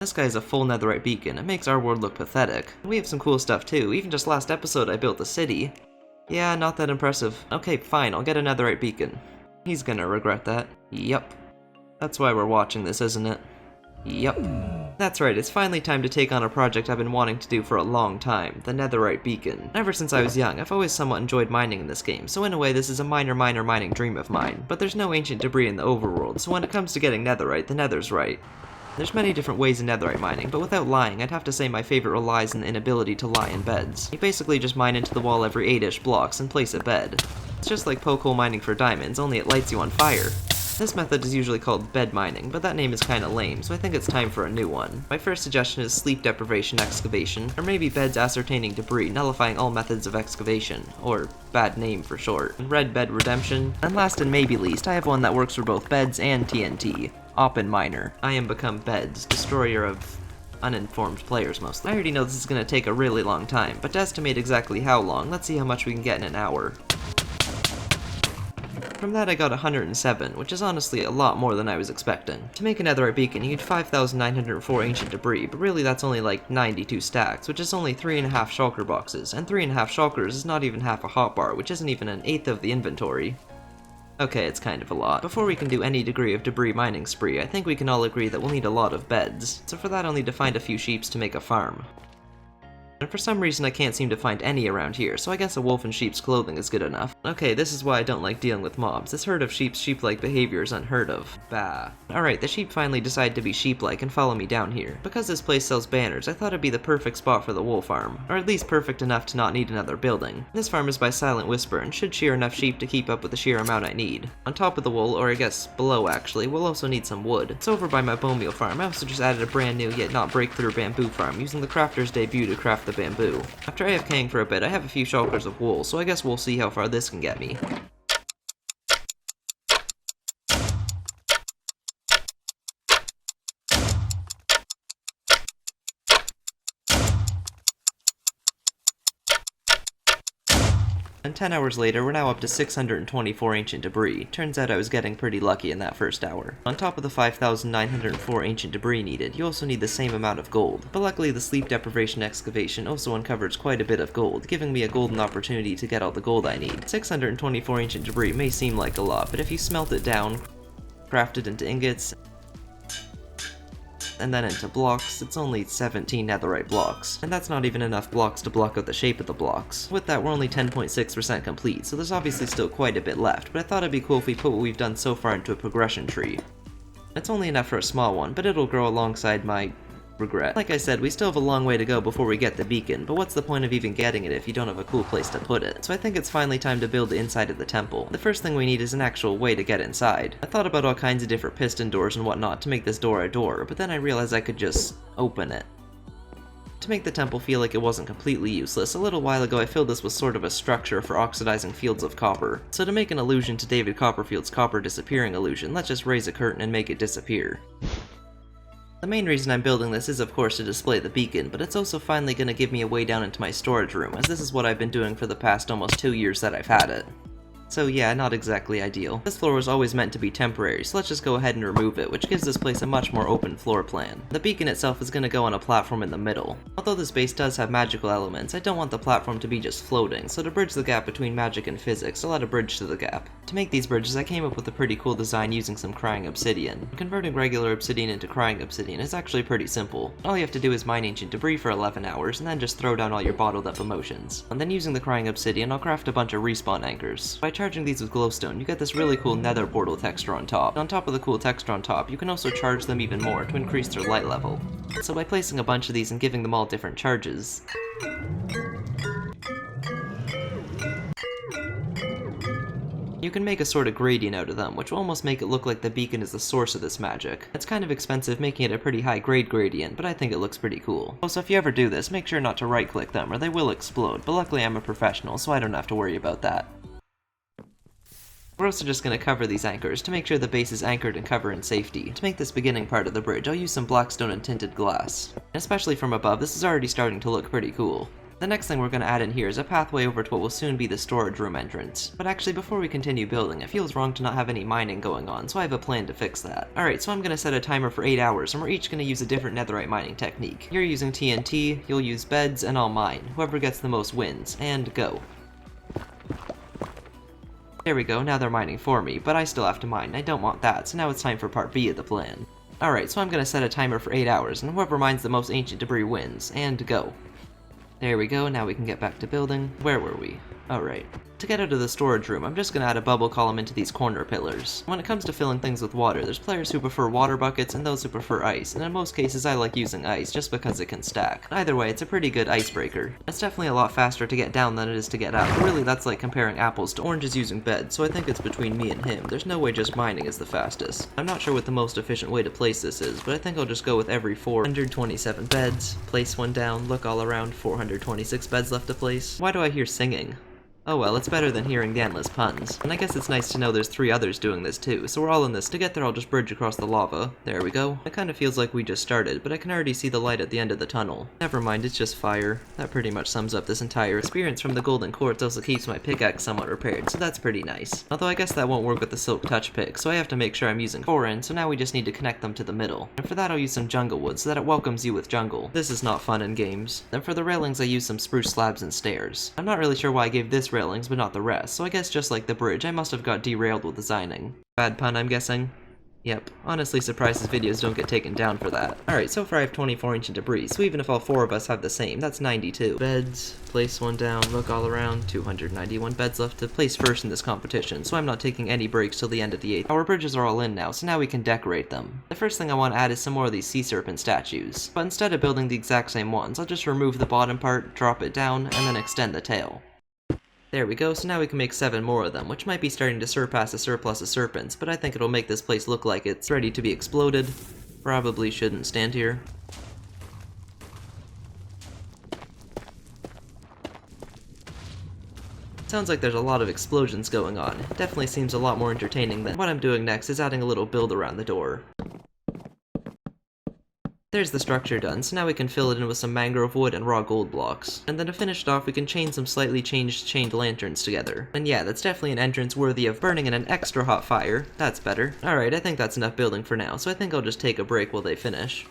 This guy is a full netherite beacon. It makes our world look pathetic. We have some cool stuff too. Even just last episode I built a city. Yeah, not that impressive. Okay, fine, I'll get a netherite beacon. He's gonna regret that. Yup. That's why we're watching this, isn't it? Yup. That's right, it's finally time to take on a project I've been wanting to do for a long time, the netherite beacon. Ever since I was young, I've always somewhat enjoyed mining in this game, so in a way this is a minor mining dream of mine. But there's no ancient debris in the overworld, so when it comes to getting netherite, the nether's right. There's many different ways in netherite mining, but without lying, I'd have to say my favorite relies on the inability to lie in beds. You basically just mine into the wall every 8-ish blocks and place a bed. It's just like poke hole mining for diamonds, only it lights you on fire. This method is usually called bed mining, but that name is kinda lame, so I think it's time for a new one. My first suggestion is sleep deprivation excavation, or maybe beds ascertaining debris, nullifying all methods of excavation, or bad name for short. Red bed redemption, and last and maybe least, I have one that works for both beds and TNT. Oppen Miner. I am become Beds, destroyer of uninformed players mostly. I already know this is gonna take a really long time, but to estimate exactly how long, let's see how much we can get in an hour. From that I got 107, which is honestly a lot more than I was expecting. To make a netherite beacon, you need 5,904 ancient debris, but really that's only like 92 stacks, which is only 3.5 shulker boxes, and 3.5 shulkers is not even half a hotbar, which isn't even an eighth of the inventory. Okay, it's kind of a lot. Before we can do any degree of debris mining spree, I think we can all agree that we'll need a lot of beds, so for that I'll need to find a few sheeps to make a farm. And for some reason I can't seem to find any around here, so I guess a wolf in sheep's clothing is good enough. Okay, this is why I don't like dealing with mobs. This herd of sheep's sheep-like behavior is unheard of. Bah. Alright, the sheep finally decide to be sheep-like and follow me down here. Because this place sells banners, I thought it'd be the perfect spot for the wool farm, or at least perfect enough to not need another building. This farm is by Silent Whisper and should shear enough sheep to keep up with the sheer amount I need. On top of the wool, or I guess below actually, we'll also need some wood. It's over by my bone meal farm. I also just added a brand new yet not breakthrough bamboo farm using the crafter's debut to craft the bamboo. After AFKing for a bit, I have a few shulkers of wool, so I guess we'll see how far this can get me. And 10 hours later, we're now up to 624 ancient debris. Turns out I was getting pretty lucky in that first hour. On top of the 5,904 ancient debris needed, you also need the same amount of gold. But luckily the sleep deprivation excavation also uncovers quite a bit of gold, giving me a golden opportunity to get all the gold I need. 624 ancient debris may seem like a lot, but if you smelt it down, craft it into ingots, and then into blocks, it's only 17 netherite blocks. And that's not even enough blocks to block out the shape of the blocks. With that, we're only 10.6% complete, so there's obviously still quite a bit left, but I thought it'd be cool if we put what we've done so far into a progression tree. It's only enough for a small one, but it'll grow alongside my regret. Like I said, we still have a long way to go before we get the beacon, but what's the point of even getting it if you don't have a cool place to put it? So I think it's finally time to build the inside of the temple. The first thing we need is an actual way to get inside. I thought about all kinds of different piston doors and whatnot to make this door a door, but then I realized I could just open it. To make the temple feel like it wasn't completely useless, a little while ago I filled this with sort of a structure for oxidizing fields of copper. So to make an allusion to David Copperfield's copper disappearing illusion, let's just raise a curtain and make it disappear. The main reason I'm building this is of course to display the beacon, but it's also finally going to give me a way down into my storage room, as this is what I've been doing for the past almost 2 years that I've had it. So yeah, not exactly ideal. This floor was always meant to be temporary, so let's just go ahead and remove it, which gives this place a much more open floor plan. The beacon itself is going to go on a platform in the middle. Although this base does have magical elements, I don't want the platform to be just floating, so to bridge the gap between magic and physics, I'll add a bridge to the gap. To make these bridges, I came up with a pretty cool design using some crying obsidian. Converting regular obsidian into crying obsidian is actually pretty simple. All you have to do is mine ancient debris for 11 hours, and then just throw down all your bottled up emotions. And then using the crying obsidian, I'll craft a bunch of respawn anchors. By charging these with glowstone, you get this really cool nether portal texture on top. On top of the cool texture on top, you can also charge them even more to increase their light level. So by placing a bunch of these and giving them all different charges, you can make a sort of gradient out of them, which will almost make it look like the beacon is the source of this magic. It's kind of expensive making it a pretty high grade gradient, but I think it looks pretty cool. Also, if you ever do this, make sure not to right click them or they will explode, but luckily I'm a professional, so I don't have to worry about that. We're also just going to cover these anchors to make sure the base is anchored and covered in safety. To make this beginning part of the bridge, I'll use some blackstone and tinted glass. And especially from above, this is already starting to look pretty cool. The next thing we're going to add in here is a pathway over to what will soon be the storage room entrance. But actually, before we continue building, it feels wrong to not have any mining going on, so I have a plan to fix that. Alright, so I'm going to set a timer for 8 hours, and we're each going to use a different netherite mining technique. You're using TNT, you'll use beds, and I'll mine. Whoever gets the most wins. And go. There we go, now they're mining for me, but I still have to mine. I don't want that, so now it's time for part B of the plan. Alright, so I'm going to set a timer for 8 hours, and whoever mines the most ancient debris wins. And go. There we go, now we can get back to building. Where were we? Alright. To get out of the storage room, I'm just going to add a bubble column into these corner pillars. When it comes to filling things with water, there's players who prefer water buckets and those who prefer ice, and in most cases I like using ice just because it can stack. Either way, it's a pretty good icebreaker. It's definitely a lot faster to get down than it is to get out, but really that's like comparing apples to oranges using beds, so I think it's between me and him. There's no way just mining is the fastest. I'm not sure what the most efficient way to place this is, but I think I'll just go with every 427 beds, place one down, look all around, 426 beds left to place. Why do I hear singing? Oh well, it's better than hearing the endless puns. And I guess it's nice to know there's 3 others doing this too, so we're all in this. To get there, I'll just bridge across the lava. There we go. It kind of feels like we just started, but I can already see the light at the end of the tunnel. Never mind, it's just fire. That pretty much sums up this entire experience from the Golden Quartz. Also keeps my pickaxe somewhat repaired, so that's pretty nice. Although I guess that won't work with the Silk Touch pick, so I have to make sure I'm using 4 ends, so now we just need to connect them to the middle. And for that I'll use some jungle wood, so that it welcomes you with jungle. This is not fun in games. Then for the railings I use some spruce slabs and stairs. I'm not really sure why I gave this railings, but not the rest, so I guess just like the bridge, I must have got derailed with designing. Bad pun, I'm guessing? Yep. Honestly surprised his videos don't get taken down for that. Alright, so far I have 24 ancient debris, so even if all 4 of us have the same, that's 92. Beds, place one down, look all around, 291 beds left to place first in this competition, so I'm not taking any breaks till the end of the 8th. Our bridges are all in now, so now we can decorate them. The first thing I want to add is some more of these sea serpent statues, but instead of building the exact same ones, I'll just remove the bottom part, drop it down, and then extend the tail. There we go, so now we can make 7 more of them, which might be starting to surpass a surplus of serpents, but I think it'll make this place look like it's ready to be exploded. Probably shouldn't stand here. Sounds like there's a lot of explosions going on. It definitely seems a lot more entertaining than what I'm doing next is adding a little build around the door. There's the structure done, so now we can fill it in with some mangrove wood and raw gold blocks. And then to finish it off, we can chain some slightly changed chained lanterns together. And yeah, that's definitely an entrance worthy of burning in an extra hot fire. That's better. Alright, I think that's enough building for now, so I think I'll just take a break while they finish.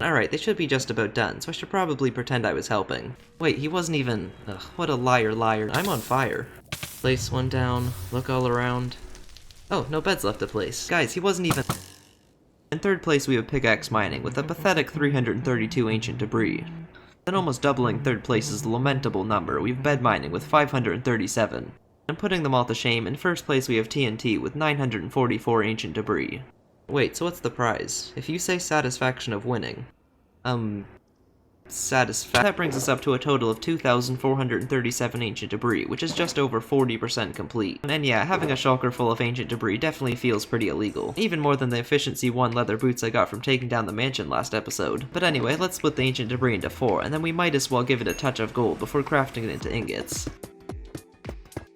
Alright, they should be just about done, so I should probably pretend I was helping. Wait, he wasn't even... Ugh, what a liar. I'm on fire. Place one down, look all around. Oh, no beds left to place. Guys, he wasn't even... In third place we have pickaxe mining, with a pathetic 332 ancient debris. Then almost doubling third place is the lamentable number, we have bed mining with 537. And putting them all to shame, in first place we have TNT with 944 ancient debris. Wait, so what's the prize? If you say satisfaction of winning... That brings us up to a total of 2,437 ancient debris, which is just over 40% complete. And yeah, having a shulker full of ancient debris definitely feels pretty illegal. Even more than the efficiency 1 leather boots I got from taking down the mansion last episode. But anyway, let's split the ancient debris into 4, and then we might as well give it a touch of gold before crafting it into ingots.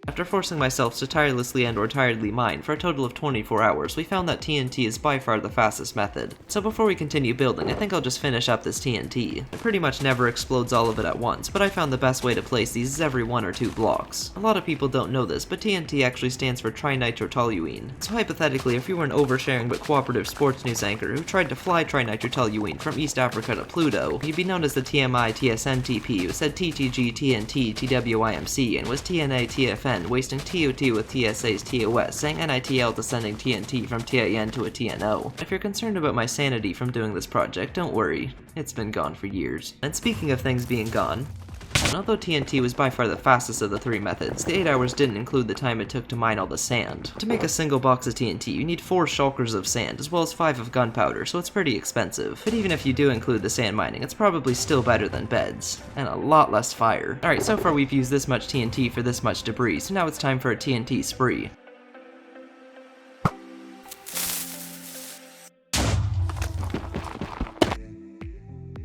After forcing myself to tirelessly and/or tiredly mine for a total of 24 hours, we found that TNT is by far the fastest method. So before we continue building, I think I'll just finish up this TNT. It pretty much never explodes all of it at once, but I found the best way to place these is every 1 or 2 blocks. A lot of people don't know this, but TNT actually stands for trinitrotoluene. So hypothetically, if you were an oversharing but cooperative sports news anchor who tried to fly trinitrotoluene from East Africa to Pluto, you'd be known as the TMI TSN TP who said TTG TNT TWIMC and was TNA TFN renovation, wasting TOT with TSA's TOS, saying NITL to sending TNT from TIN to a TNO. If you're concerned about my sanity from doing this project, don't worry. It's been gone for years. And speaking of things being gone, and although TNT was by far the fastest of the 3 methods, the 8 hours didn't include the time it took to mine all the sand. To make a single box of TNT, you need 4 shulkers of sand, as well as 5 of gunpowder, so it's pretty expensive. But even if you do include the sand mining, it's probably still better than beds. And a lot less fire. Alright, so far we've used this much TNT for this much debris, so now it's time for a TNT spree.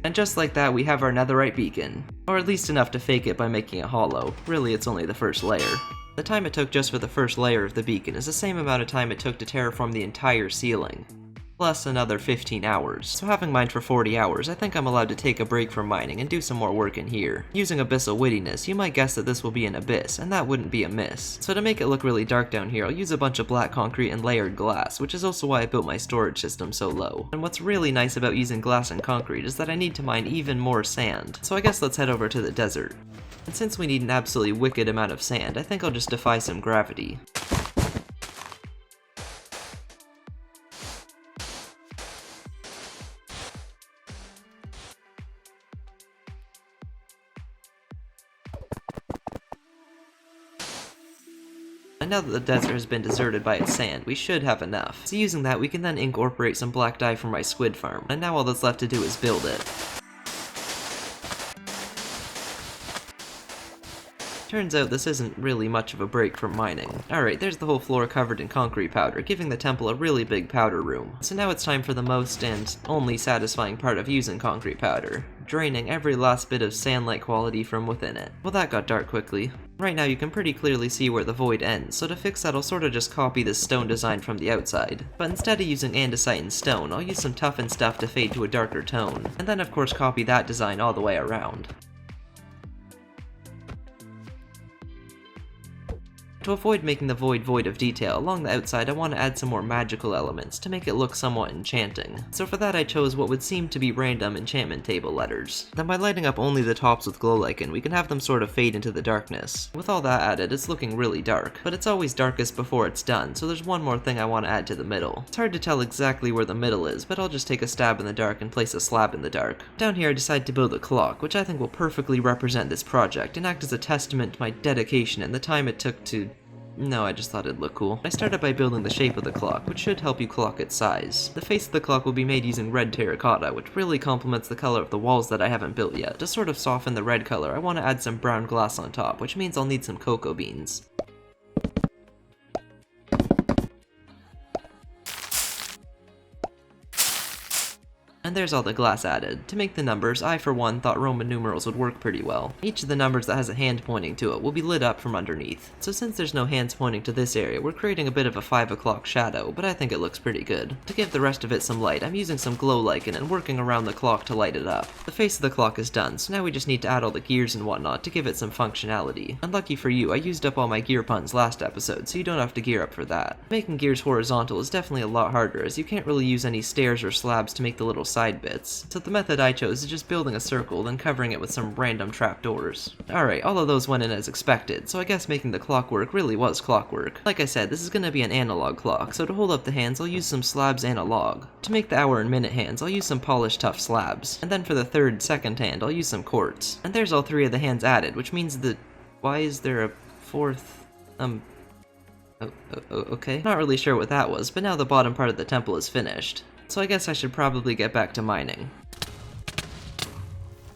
And just like that, we have our netherite beacon. Or at least enough to fake it by making it hollow. Really, it's only the first layer. The time it took just for the first layer of the beacon is the same amount of time it took to terraform the entire ceiling. Plus another 15 hours. So having mined for 40 hours, I think I'm allowed to take a break from mining and do some more work in here. Using abyssal wittiness, you might guess that this will be an abyss, and that wouldn't be amiss. So to make it look really dark down here, I'll use a bunch of black concrete and layered glass, which is also why I built my storage system so low. And what's really nice about using glass and concrete is that I need to mine even more sand. So I guess let's head over to the desert. And since we need an absolutely wicked amount of sand, I think I'll just defy some gravity. And now that the desert has been deserted by its sand, we should have enough. So using that, we can then incorporate some black dye from my squid farm, and now all that's left to do is build it. Turns out this isn't really much of a break from mining. Alright, there's the whole floor covered in concrete powder, giving the temple a really big powder room. So now it's time for the most and only satisfying part of using concrete powder, draining every last bit of sand-like quality from within it. Well, that got dark quickly. Right now you can pretty clearly see where the void ends, so to fix that I'll sorta just copy this stone design from the outside. But instead of using andesite and stone, I'll use some toughened stuff to fade to a darker tone, and then of course copy that design all the way around. To avoid making the void void of detail, along the outside I want to add some more magical elements to make it look somewhat enchanting. So for that I chose what would seem to be random enchantment table letters. Then by lighting up only the tops with glow lichen, we can have them sort of fade into the darkness. With all that added, it's looking really dark, but it's always darkest before it's done, so there's one more thing I want to add to the middle. It's hard to tell exactly where the middle is, but I'll just take a stab in the dark and place a slab in the dark. Down here I decided to build a clock, which I think will perfectly represent this project and act as a testament to my dedication and the time it took to... No, I just thought it'd look cool. I started by building the shape of the clock, which should help you clock its size. The face of the clock will be made using red terracotta, which really complements the color of the walls that I haven't built yet. To sort of soften the red color, I want to add some brown glass on top, which means I'll need some cocoa beans. And there's all the glass added. To make the numbers, I for one thought Roman numerals would work pretty well. Each of the numbers that has a hand pointing to it will be lit up from underneath. So since there's no hands pointing to this area, we're creating a bit of a 5 o'clock shadow, but I think it looks pretty good. To give the rest of it some light, I'm using some glow lichen and working around the clock to light it up. The face of the clock is done, so now we just need to add all the gears and whatnot to give it some functionality. And lucky for you, I used up all my gear puns last episode, so you don't have to gear up for that. Making gears horizontal is definitely a lot harder, as you can't really use any stairs or slabs to make the little side bits. So the method I chose is just building a circle, then covering it with some random trapdoors. Alright, all of those went in as expected, so I guess making the clock work really was clockwork. Like I said, this is gonna be an analog clock, so to hold up the hands I'll use some slabs analog. To make the hour and minute hands I'll use some polished tough slabs, and then for the third, second hand I'll use some quartz. And there's all 3 of the hands added, which means that... Why is there a 4th... Okay. Not really sure what that was, but now the bottom part of the temple is finished. So I guess I should probably get back to mining.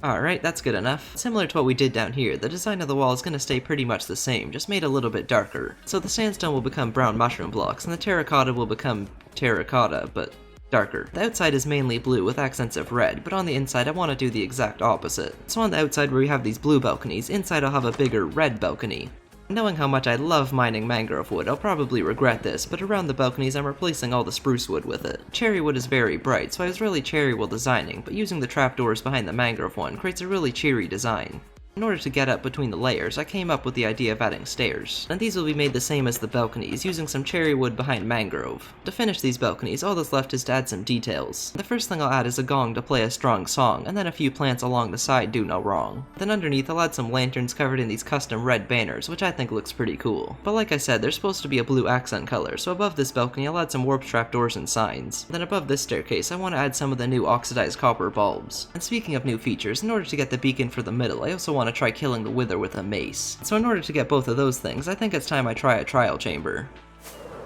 Alright, that's good enough. Similar to what we did down here, the design of the wall is going to stay pretty much the same, just made a little bit darker. So the sandstone will become brown mushroom blocks, and the terracotta will become terracotta, but darker. The outside is mainly blue with accents of red, but on the inside I want to do the exact opposite. So on the outside where we have these blue balconies, inside I'll have a bigger red balcony. Knowing how much I love mining mangrove wood, I'll probably regret this, but around the balconies I'm replacing all the spruce wood with it. Cherry wood is very bright, so I was really cherry while designing, but using the trapdoors behind the mangrove one creates a really cheery design. In order to get up between the layers, I came up with the idea of adding stairs, and these will be made the same as the balconies, using some cherry wood behind mangrove. To finish these balconies, all that's left is to add some details. The first thing I'll add is a gong to play a strong song, and then a few plants along the side do no wrong. Then underneath I'll add some lanterns covered in these custom red banners, which I think looks pretty cool. But like I said, they're supposed to be a blue accent color, so above this balcony I'll add some warp trapdoors and signs. Then above this staircase I want to add some of the new oxidized copper bulbs. And speaking of new features, in order to get the beacon for the middle, I also want to try killing the wither with a mace. So in order to get both of those things, I think it's time I try a trial chamber.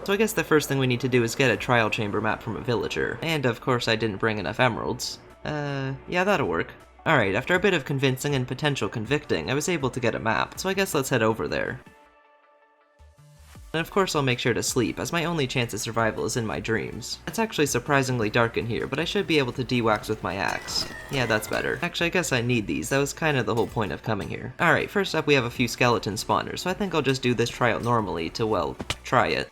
So I guess the first thing we need to do is get a trial chamber map from a villager. And of course I didn't bring enough emeralds. Yeah, that'll work. Alright, after a bit of convincing and potential convicting, I was able to get a map, so I guess let's head over there. And of course I'll make sure to sleep, as my only chance of survival is in my dreams. It's actually surprisingly dark in here, but I should be able to de-wax with my axe. Yeah, that's better. Actually, I guess I need these. That was kind of the whole point of coming here. Alright, first up we have a few skeleton spawners, so I think I'll just do this trial normally to, well, try it.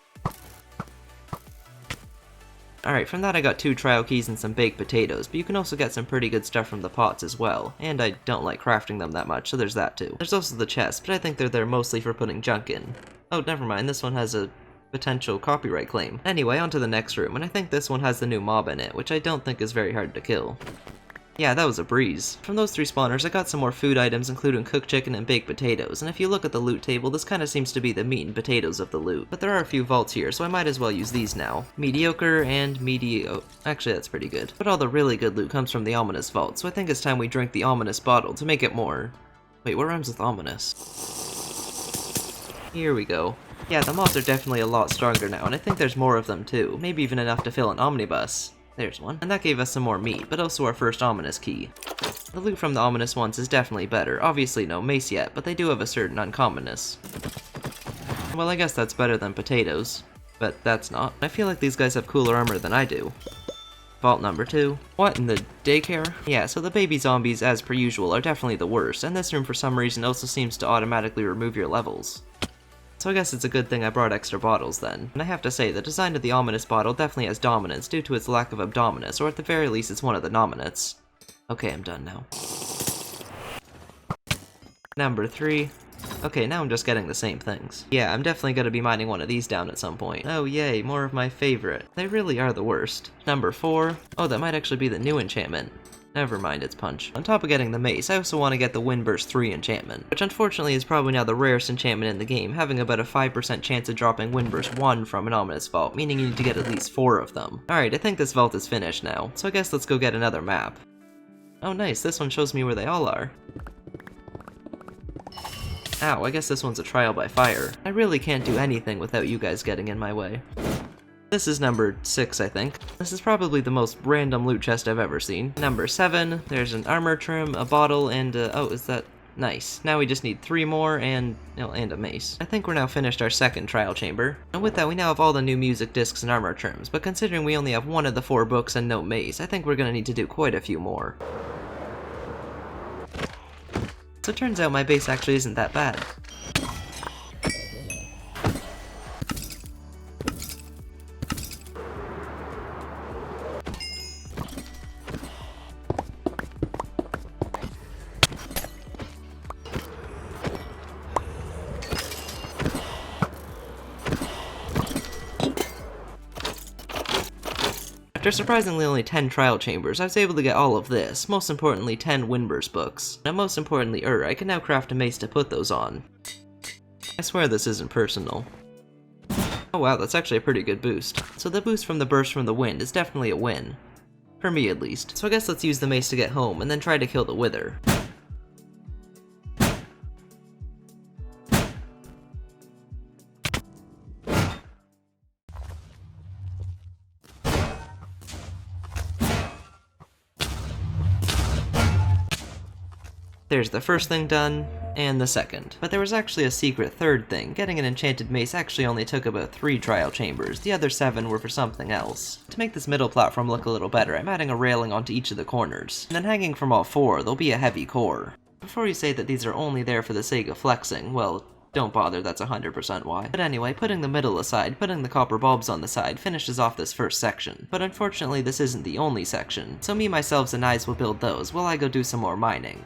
Alright, from that I got 2 trial keys and some baked potatoes, but you can also get some pretty good stuff from the pots as well, and I don't like crafting them that much, so there's that too. There's also the chest, but I think they're there mostly for putting junk in. Oh, never mind, this one has a potential copyright claim. Anyway, on to the next room, and I think this one has the new mob in it, which I don't think is very hard to kill. Yeah, that was a breeze. From those 3 spawners, I got some more food items including cooked chicken and baked potatoes, and if you look at the loot table, this kinda seems to be the meat and potatoes of the loot. But there are a few vaults here, so I might as well use these now. Mediocre and actually that's pretty good. But all the really good loot comes from the ominous vault, so I think it's time we drink the ominous bottle to make it more... Wait, what rhymes with ominous? Here we go. Yeah, the mobs are definitely a lot stronger now, and I think there's more of them too, maybe even enough to fill an omnibus. There's one. And that gave us some more meat, but also our first ominous key. The loot from the ominous ones is definitely better. Obviously no mace yet, but they do have a certain uncommonness. Well, I guess that's better than potatoes. But that's not. I feel like these guys have cooler armor than I do. Vault number 2. What, in the daycare? Yeah, so the baby zombies, as per usual, are definitely the worst, and this room for some reason also seems to automatically remove your levels. So I guess it's a good thing I brought extra bottles then. And I have to say, the design of the ominous bottle definitely has dominance due to its lack of abdominus, or at the very least it's one of the nominates. Okay, I'm done now. Number 3. Okay, now I'm just getting the same things. Yeah, I'm definitely gonna be mining one of these down at some point. Oh yay, more of my favorite. They really are the worst. Number 4. Oh, that might actually be the new enchantment. Never mind, it's punch. On top of getting the mace, I also want to get the Windburst 3 enchantment, which unfortunately is probably now the rarest enchantment in the game, having about a 5% chance of dropping Windburst 1 from an ominous vault, meaning you need to get at least 4 of them. Alright, I think this vault is finished now, so I guess let's go get another map. Oh nice, this one shows me where they all are. Ow, I guess this one's a trial by fire. I really can't do anything without you guys getting in my way. This is number 6, I think. This is probably the most random loot chest I've ever seen. Number 7, there's an armor trim, a bottle, and oh, is that... Nice. Now we just need 3 more and a mace. I think we're now finished our second trial chamber. And with that, we now have all the new music discs and armor trims, but considering we only have 1 of the 4 books and no mace, I think we're gonna need to do quite a few more. So it turns out my base actually isn't that bad. After surprisingly only 10 trial chambers, I was able to get all of this, most importantly 10 Windburst books. And most importantly, I can now craft a mace to put those on. I swear this isn't personal. Oh wow, that's actually a pretty good boost. So the boost from the burst from the wind is definitely a win. For me at least. So I guess let's use the mace to get home, and then try to kill the wither. There's the first thing done, and the second. But there was actually a secret third thing. Getting an enchanted mace actually only took about 3 trial chambers. The other 7 were for something else. To make this middle platform look a little better, I'm adding a railing onto each of the corners. And then hanging from all 4, there'll be a heavy core. Before you say that these are only there for the sake of flexing, well, don't bother, that's 100% why. But anyway, putting the middle aside, putting the copper bulbs on the side finishes off this first section. But unfortunately this isn't the only section, so me, myself, and Eyes will build those while I go do some more mining.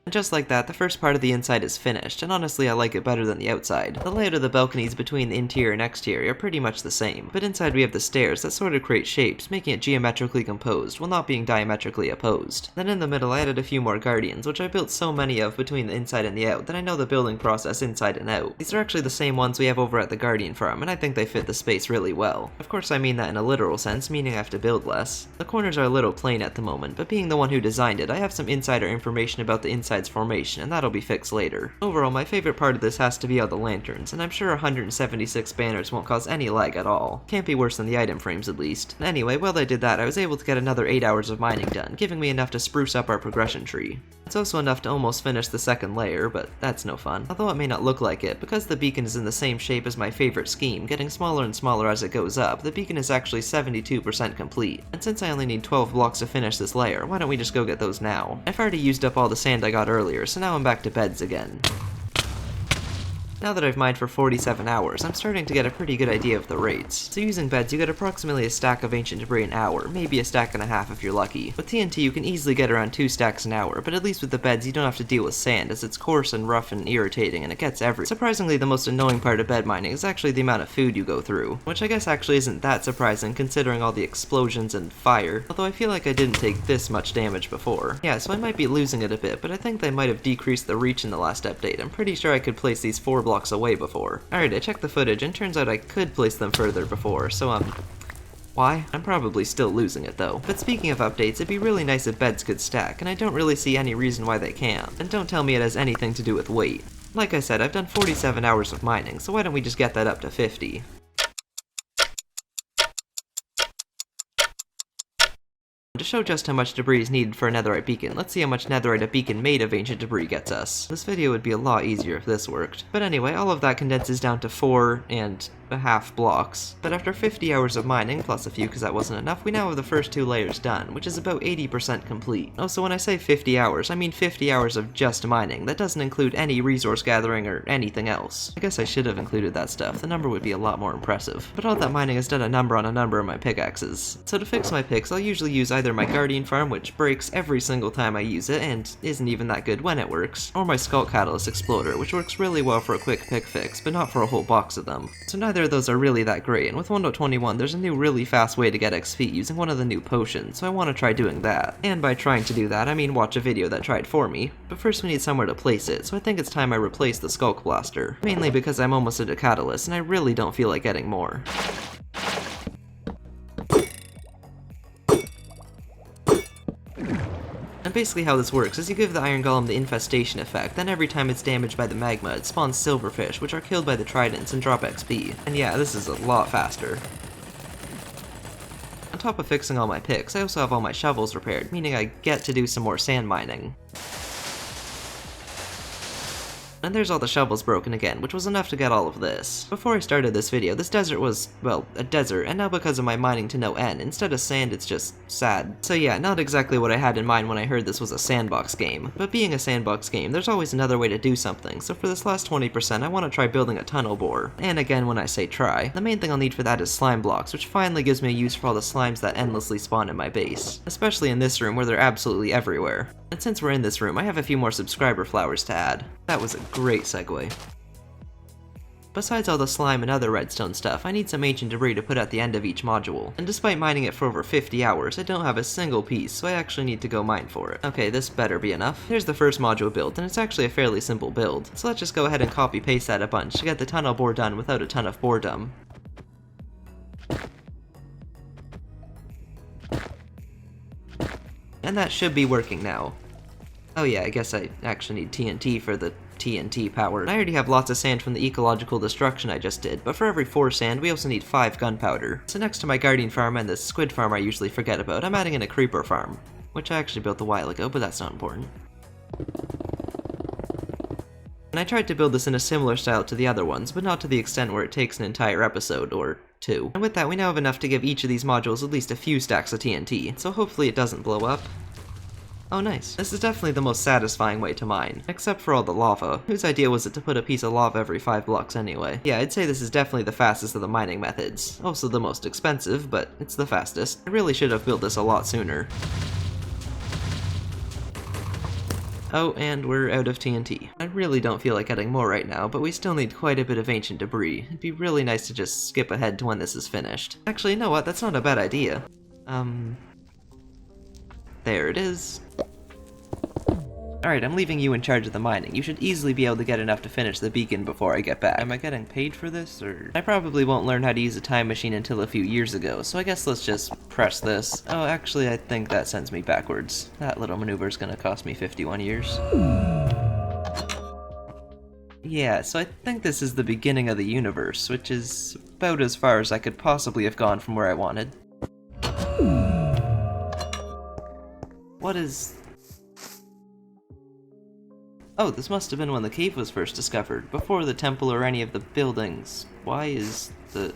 And just like that, the first part of the inside is finished, and honestly I like it better than the outside. The layout of the balconies between the interior and exterior are pretty much the same, but inside we have the stairs that sort of create shapes, making it geometrically composed while not being diametrically opposed. Then in the middle I added a few more guardians, which I built so many of between the inside and the out that I know the building process inside and out. These are actually the same ones we have over at the Guardian farm, and I think they fit the space really well. Of course I mean that in a literal sense, meaning I have to build less. The corners are a little plain at the moment, but being the one who designed it, I have some insider information about the inside's formation, and that'll be fixed later. Overall, my favorite part of this has to be all the lanterns, and I'm sure 176 banners won't cause any lag at all. Can't be worse than the item frames at least. Anyway, while I did that, I was able to get another 8 hours of mining done, giving me enough to spruce up our progression tree. It's also enough to almost finish the second layer, but that's no fun. Although it may not look like it, because the beacon is in the same shape as my favorite scheme, getting smaller and smaller as it goes up, the beacon is actually 72% complete. And since I only need 12 blocks to finish this layer, why don't we just go get those now? I've already used up all the sand I got earlier, so now I'm back to beds again. Now that I've mined for 47 hours, I'm starting to get a pretty good idea of the rates. So using beds, you get approximately a stack of ancient debris an hour, maybe a stack and a half if you're lucky. With TNT you can easily get around 2 stacks an hour, but at least with the beds you don't have to deal with sand, as it's coarse and rough and irritating and it gets everywhere. Surprisingly, the most annoying part of bed mining is actually the amount of food you go through, which I guess actually isn't that surprising considering all the explosions and fire, although I feel like I didn't take this much damage before. Yeah, so I might be losing it a bit, but I think they might have decreased the reach in the last update. I'm pretty sure I could place these 4 blocks away before. Alright, I checked the footage and turns out I could place them further before, so why? I'm probably still losing it though. But speaking of updates, it'd be really nice if beds could stack, and I don't really see any reason why they can't. And don't tell me it has anything to do with weight. Like I said, I've done 47 hours of mining, so why don't we just get that up to 50? To show just how much debris is needed for a netherite beacon, let's see how much netherite a beacon made of ancient debris gets us. This video would be a lot easier if this worked. But anyway, all of that condenses down to 4.5 blocks. But after 50 hours of mining, plus a few because that wasn't enough, we now have the first 2 layers done, which is about 80% complete. Oh, so when I say 50 hours, I mean 50 hours of just mining. That doesn't include any resource gathering or anything else. I guess I should have included that stuff. The number would be a lot more impressive. But all that mining has done a number on a number of my pickaxes. So to fix my picks, I'll usually use either my Guardian farm, which breaks every single time I use it and isn't even that good when it works, or my Skull Catalyst Exploder, which works really well for a quick pick fix, but not for a whole box of them. So neither of those are really that great, and with 1.21 there's a new really fast way to get XP using one of the new potions, so I want to try doing that. And by trying to do that, I mean watch a video that tried for me. But first we need somewhere to place it, so I think it's time I replace the Skulk Blaster. Mainly because I'm almost at a Catalyst, and I really don't feel like getting more. And basically how this works is you give the Iron Golem the infestation effect, then every time it's damaged by the magma, it spawns silverfish, which are killed by the tridents and drop XP. And yeah, this is a lot faster. On top of fixing all my picks, I also have all my shovels repaired, meaning I get to do some more sand mining. And there's all the shovels broken again, which was enough to get all of this. Before I started this video, this desert was, well, a desert, and now because of my mining to no end, instead of sand, it's just sad. So yeah, not exactly what I had in mind when I heard this was a sandbox game. But being a sandbox game, there's always another way to do something, so for this last 20%, I want to try building a tunnel bore. And again, when I say try, the main thing I'll need for that is slime blocks, which finally gives me a use for all the slimes that endlessly spawn in my base. Especially in this room, where they're absolutely everywhere. And since we're in this room, I have a few more subscriber flowers to add. That was a great segue. Besides all the slime and other redstone stuff, I need some ancient debris to put at the end of each module. And despite mining it for over 50 hours, I don't have a single piece, so I actually need to go mine for it. Okay, this better be enough. Here's the first module built, and it's actually a fairly simple build. So let's just go ahead and copy paste that a bunch to get the tunnel bore done without a ton of boredom. And that should be working now. Oh yeah, I guess I actually need TNT for the TNT power. I already have lots of sand from the ecological destruction I just did, but for every 4 sand, we also need 5 gunpowder. So next to my Guardian farm and the squid farm I usually forget about, I'm adding in a creeper farm, which I actually built a while ago, but that's not important. And I tried to build this in a similar style to the other ones, but not to the extent where it takes an entire episode, or 2. And with that, we now have enough to give each of these modules at least a few stacks of TNT, so hopefully it doesn't blow up. Oh nice. This is definitely the most satisfying way to mine, except for all the lava. Whose idea was it to put a piece of lava every 5 blocks anyway? Yeah, I'd say this is definitely the fastest of the mining methods. Also the most expensive, but it's the fastest. I really should have built this a lot sooner. Oh, and we're out of TNT. I really don't feel like adding more right now, but we still need quite a bit of ancient debris. It'd be really nice to just skip ahead to when this is finished. Actually, you know what? That's not a bad idea. There it is. Alright, I'm leaving you in charge of the mining. You should easily be able to get enough to finish the beacon before I get back. Am I getting paid for this, or...? I probably won't learn how to use a time machine until a few years ago, so I guess let's just press this. Oh, actually, I think that sends me backwards. That little maneuver's gonna cost me 51 years. Yeah, so I think this is the beginning of the universe, which is about as far as I could possibly have gone from where I wanted. What is... Oh, this must have been when the cave was first discovered, before the temple or any of the buildings. Why is the...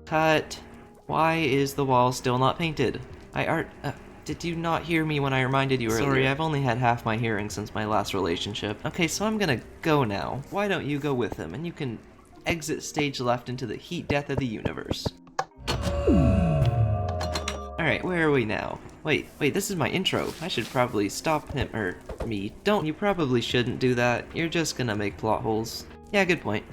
Cut! Why is the wall still not painted? Did you not hear me when I reminded you earlier? Sorry, I've only had half my hearing since my last relationship. Okay, so I'm gonna go now. Why don't you go with him, and you can exit stage left into the heat death of the universe. Alright, where are we now? Wait, this is my intro. I should probably stop him, or me. Don't, you probably shouldn't do that. You're just gonna make plot holes. Yeah, good point.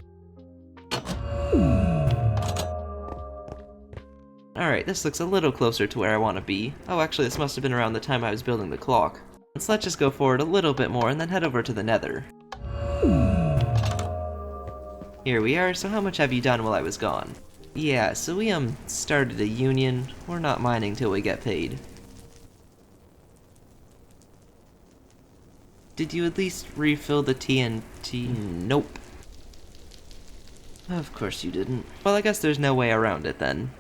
Alright, this looks a little closer to where I want to be. Oh, actually, this must have been around the time I was building the clock. So let's just go forward a little bit more and then head over to the Nether. Here we are, so how much have you done while I was gone? Yeah, so we, started a union. We're not mining till we get paid. Did you at least refill the TNT? Nope. Of course you didn't. Well, I guess there's no way around it then.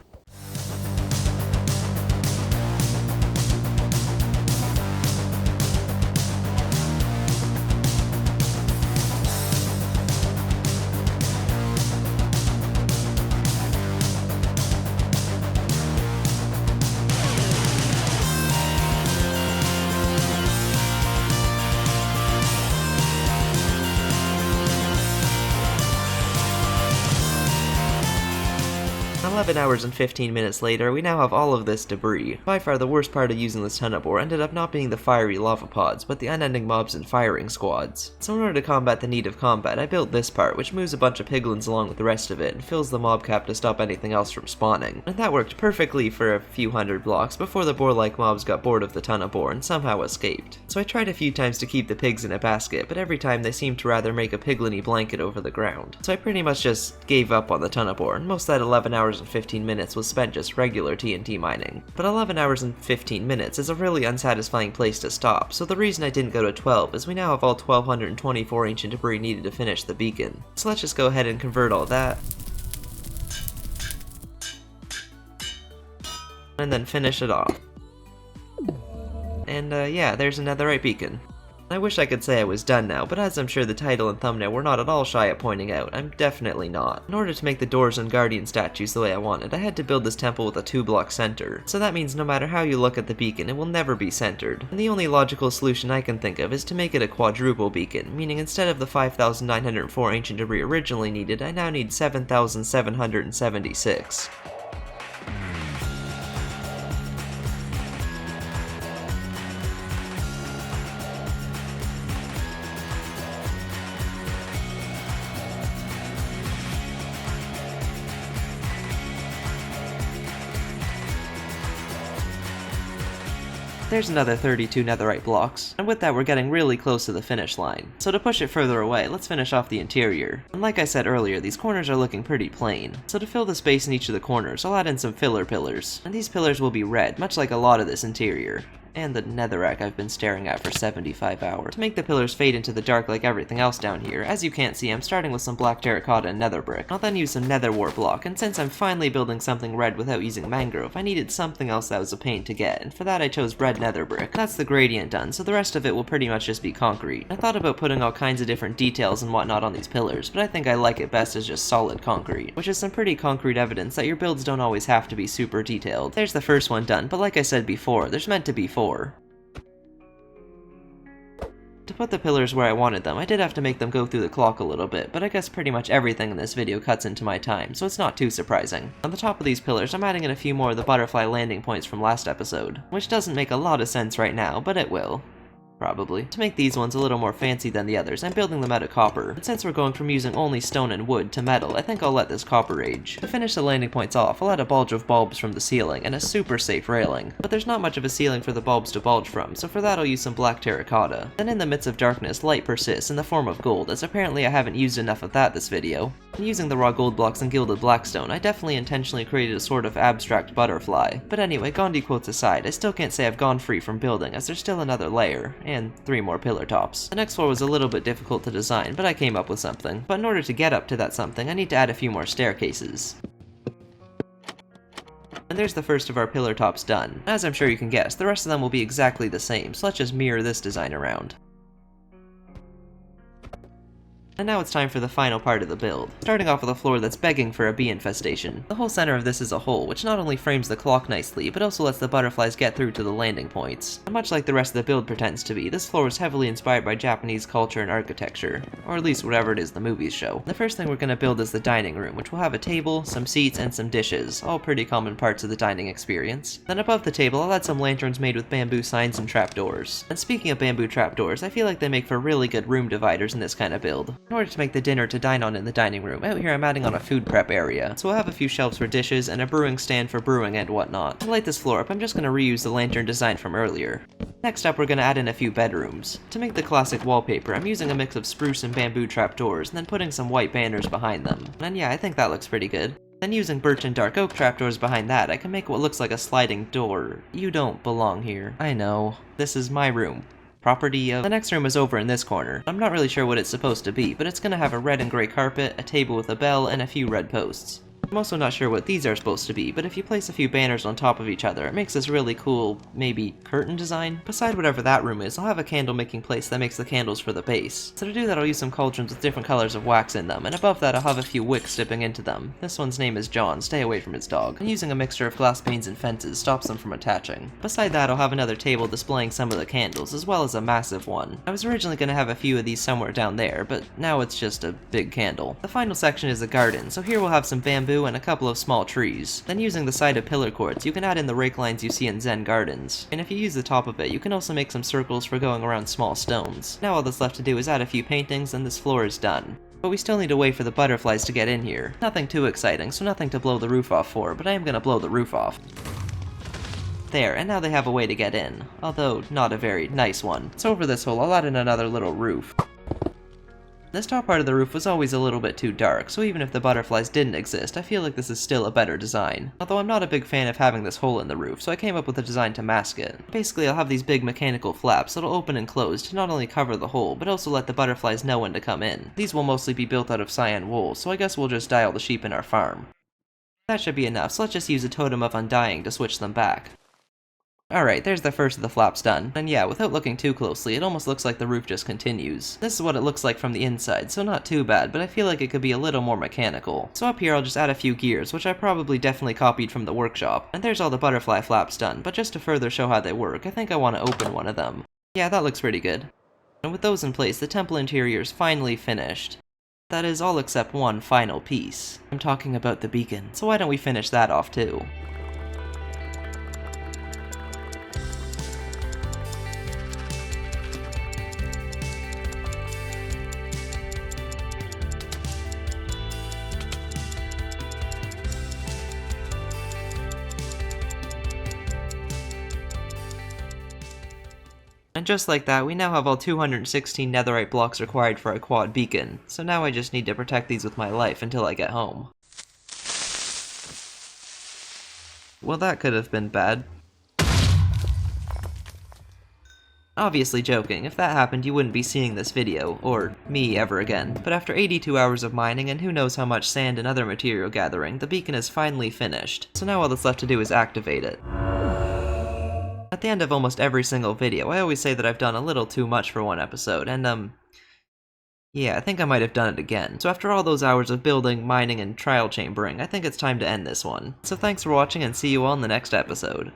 "11 hours and 15 minutes later, we now have all of this debris. By far the worst part of using this tunnel bore ended up not being the fiery lava pods, but the unending mobs and firing squads. So in order to combat the need of combat, I built this part, which moves a bunch of piglins along with the rest of it, and fills the mob cap to stop anything else from spawning. And that worked perfectly for a few hundred blocks before the boar-like mobs got bored of the tunnel bore and somehow escaped. So I tried a few times to keep the pigs in a basket, but every time they seemed to rather make a pigliny blanket over the ground. So I pretty much just gave up on the tunnel bore, and most of that 11 hours and 15 minutes was spent just regular TNT mining. But 11 hours and 15 minutes is a really unsatisfying place to stop, so the reason I didn't go to 12 is we now have all 1224 ancient debris needed to finish the beacon. So let's just go ahead and convert all that. And then finish it off. And yeah, there's a netherite beacon. I wish I could say I was done now, but as I'm sure the title and thumbnail were not at all shy at pointing out, I'm definitely not. In order to make the doors and guardian statues the way I wanted, I had to build this temple with a 2-block center. So that means no matter how you look at the beacon, it will never be centered. And the only logical solution I can think of is to make it a quadruple beacon, meaning instead of the 5,904 ancient debris originally needed, I now need 7,776. There's another 32 netherite blocks, and with that we're getting really close to the finish line. So to push it further away, let's finish off the interior. And like I said earlier, these corners are looking pretty plain. So to fill the space in each of the corners, I'll add in some filler pillars. And these pillars will be red, much like a lot of this interior. And the netherrack I've been staring at for 75 hours. To make the pillars fade into the dark like everything else down here, as you can't see, I'm starting with some black terracotta and nether brick. I'll then use some nether wart block, and since I'm finally building something red without using mangrove, I needed something else that was a pain to get, and for that I chose red nether brick. That's the gradient done, so the rest of it will pretty much just be concrete. I thought about putting all kinds of different details and whatnot on these pillars, but I think I like it best as just solid concrete, which is some pretty concrete evidence that your builds don't always have to be super detailed. There's the first one done, but like I said before, there's meant to be 4. To put the pillars where I wanted them, I did have to make them go through the clock a little bit, but I guess pretty much everything in this video cuts into my time, so it's not too surprising. On the top of these pillars, I'm adding in a few more of the butterfly landing points from last episode, which doesn't make a lot of sense right now, but it will. probably. To make these ones a little more fancy than the others, I'm building them out of copper. But since we're going from using only stone and wood to metal, I think I'll let this copper age. To finish the landing points off, I'll add a bulge of bulbs from the ceiling, and a super safe railing. But there's not much of a ceiling for the bulbs to bulge from, so for that I'll use some black terracotta. Then in the midst of darkness, light persists in the form of gold, as apparently I haven't used enough of that this video. And using the raw gold blocks and gilded blackstone, I definitely intentionally created a sort of abstract butterfly. But anyway, Gandhi quotes aside, I still can't say I've gone free from building, as there's still another layer, and 3 more pillar tops. The next floor was a little bit difficult to design, but I came up with something. But in order to get up to that something, I need to add a few more staircases. And there's the first of our pillar tops done. As I'm sure you can guess, the rest of them will be exactly the same, so let's just mirror this design around. And now it's time for the final part of the build, starting off with a floor that's begging for a bee infestation. The whole center of this is a hole, which not only frames the clock nicely, but also lets the butterflies get through to the landing points. And much like the rest of the build pretends to be, this floor is heavily inspired by Japanese culture and architecture, or at least whatever it is the movies show. The first thing we're going to build is the dining room, which will have a table, some seats, and some dishes, all pretty common parts of the dining experience. Then above the table, I'll add some lanterns made with bamboo signs and trapdoors. And speaking of bamboo trapdoors, I feel like they make for really good room dividers in this kind of build. In order to make the dinner to dine on in the dining room, out here I'm adding on a food prep area, so I'll have a few shelves for dishes and a brewing stand for brewing and whatnot. To light this floor up, I'm just going to reuse the lantern design from earlier. Next up, we're going to add in a few bedrooms. To make the classic wallpaper, I'm using a mix of spruce and bamboo trapdoors, and then putting some white banners behind them. And yeah, I think that looks pretty good. Then using birch and dark oak trapdoors behind that, I can make what looks like a sliding door. You don't belong here. I know. This is my room. Property of... The next room is over in this corner. I'm not really sure what it's supposed to be, but it's gonna have a red and gray carpet, a table with a bell, and a few red posts. I'm also not sure what these are supposed to be, but if you place a few banners on top of each other, it makes this really cool, maybe, curtain design? Beside whatever that room is, I'll have a candle making place that makes the candles for the base. So to do that, I'll use some cauldrons with different colors of wax in them, and above that I'll have a few wicks dipping into them. This one's name is John, stay away from his dog. And using a mixture of glass panes and fences stops them from attaching. Beside that, I'll have another table displaying some of the candles, as well as a massive one. I was originally going to have a few of these somewhere down there, but now it's just a big candle. The final section is a garden, so here we'll have some bamboo and a couple of small trees. Then using the side of pillar cords, you can add in the rake lines you see in Zen gardens. And if you use the top of it, you can also make some circles for going around small stones. Now all that's left to do is add a few paintings and this floor is done. But we still need to wait for the butterflies to get in here. Nothing too exciting, so nothing to blow the roof off for, but I am gonna blow the roof off. There, and now they have a way to get in. Although, not a very nice one. So over this hole, I'll add in another little roof. This top part of the roof was always a little bit too dark, so even if the butterflies didn't exist, I feel like this is still a better design. Although I'm not a big fan of having this hole in the roof, so I came up with a design to mask it. Basically, I'll have these big mechanical flaps that'll open and close to not only cover the hole, but also let the butterflies know when to come in. These will mostly be built out of cyan wool, so I guess we'll just dye all the sheep in our farm. That should be enough, so let's just use a totem of undying to switch them back. Alright, there's the first of the flaps done. And yeah, without looking too closely, it almost looks like the roof just continues. This is what it looks like from the inside, so not too bad, but I feel like it could be a little more mechanical. So up here I'll just add a few gears, which I probably definitely copied from the workshop. And there's all the butterfly flaps done, but just to further show how they work, I think I want to open one of them. Yeah, that looks pretty good. And with those in place, the temple interior is finally finished. That is all except one final piece. I'm talking about the beacon, so why don't we finish that off too? And just like that, we now have all 216 netherite blocks required for a quad beacon, so now I just need to protect these with my life until I get home. Well, that could have been bad. Obviously joking, if that happened you wouldn't be seeing this video, or me ever again, but after 82 hours of mining and who knows how much sand and other material gathering, the beacon is finally finished, so now all that's left to do is activate it. At the end of almost every single video, I always say that I've done a little too much for one episode, and yeah, I think I might have done it again. So after all those hours of building, mining, and trial chambering, I think it's time to end this one. So thanks for watching and see you all in the next episode.